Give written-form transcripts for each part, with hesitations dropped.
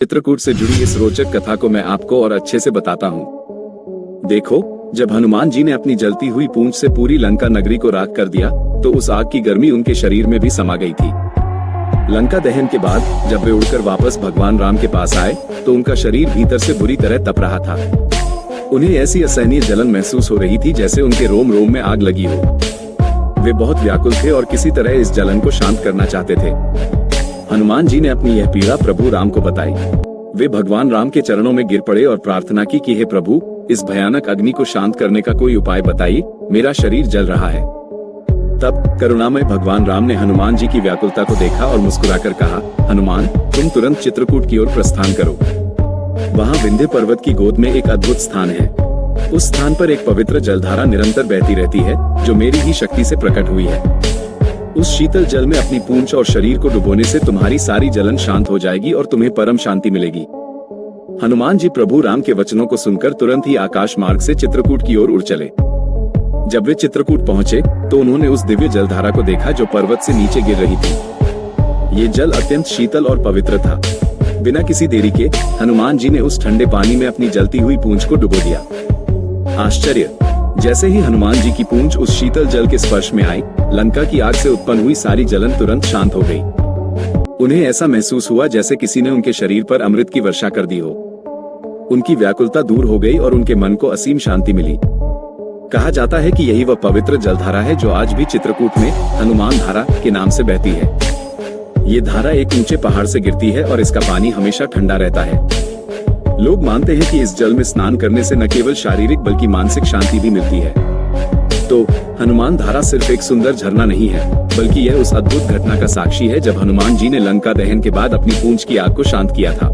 चित्रकूट से जुड़ी इस रोचक कथा को मैं आपको और अच्छे से बताता हूँ। देखो, जब हनुमान जी ने अपनी जलती हुई पूंछ से पूरी लंका नगरी को राख कर दिया, तो उस आग की गर्मी उनके शरीर में भी समा गई थी। लंका दहन के बाद जब वे उड़कर वापस भगवान राम के पास आए, तो उनका शरीर भीतर से बुरी तरह तप रहा था। उन्हें ऐसी असहनीय जलन महसूस हो रही थी जैसे उनके रोम रोम में आग लगी हो। वे बहुत व्याकुल थे और किसी तरह इस जलन को शांत करना चाहते थे। हनुमान जी ने अपनी यह पीड़ा प्रभु राम को बताई। वे भगवान राम के चरणों में गिर पड़े और प्रार्थना की कि हे प्रभु, इस भयानक अग्नि को शांत करने का कोई उपाय बताइए, मेरा शरीर जल रहा है। तब करुणामय भगवान राम ने हनुमान जी की व्याकुलता को देखा और मुस्कुराकर कहा, हनुमान, तुम तुरंत चित्रकूट की ओर प्रस्थान करो। वहाँ विंध्य पर्वत की गोद में एक अद्भुत स्थान है। उस स्थान पर एक पवित्र जलधारा निरंतर बहती रहती है, जो मेरी ही शक्ति से प्रकट हुई है। उस शीतल जल में अपनी पूंछ और शरीर को डुबोने से तुम्हारी सारी जलन शांत हो जाएगी और तुम्हें परम शांति मिलेगी। हनुमान जी प्रभु राम के वचनों को सुनकर तुरंत ही आकाश मार्ग से चित्रकूट की ओर उड़ चले। जब वे चित्रकूट पहुंचे, तो उन्होंने उस दिव्य जलधारा को देखा जो पर्वत से नीचे गिर रही थी। ये जल अत्यंत शीतल और पवित्र था। बिना किसी देरी के हनुमान जी ने उस ठंडे पानी में अपनी जलती हुई पूंछ को डुबो दिया। आश्चर्य! जैसे ही हनुमान जी की पूंछ उस शीतल जल के स्पर्श में आई, लंका की आग से उत्पन्न हुई सारी जलन तुरंत शांत हो गई। उन्हें ऐसा महसूस हुआ जैसे किसी ने उनके शरीर पर अमृत की वर्षा कर दी हो। उनकी व्याकुलता दूर हो गई और उनके मन को असीम शांति मिली। कहा जाता है कि यही वह पवित्र जलधारा है जो आज भी चित्रकूट में हनुमान धारा के नाम से बहती है। ये धारा एक ऊंचे पहाड़ से गिरती है और इसका पानी हमेशा ठंडा रहता है। लोग मानते हैं कि इस जल में स्नान करने से न केवल शारीरिक बल्कि मानसिक शांति भी मिलती है। तो हनुमान धारा सिर्फ एक सुंदर झरना नहीं है, बल्कि यह उस अद्भुत घटना का साक्षी है जब हनुमान जी ने लंका दहन के बाद अपनी पूंछ की आग को शांत किया था।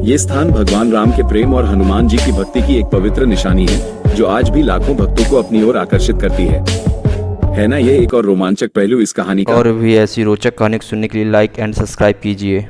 ये स्थान भगवान राम के प्रेम और हनुमान जी की भक्ति की एक पवित्र निशानी है, जो आज भी लाखों भक्तों को अपनी ओर आकर्षित करती है ना। ये एक और रोमांचक पहलू इस कहानी का। और भी ऐसी रोचक कहानी सुनने के लिए लाइक एंड सब्सक्राइब कीजिए।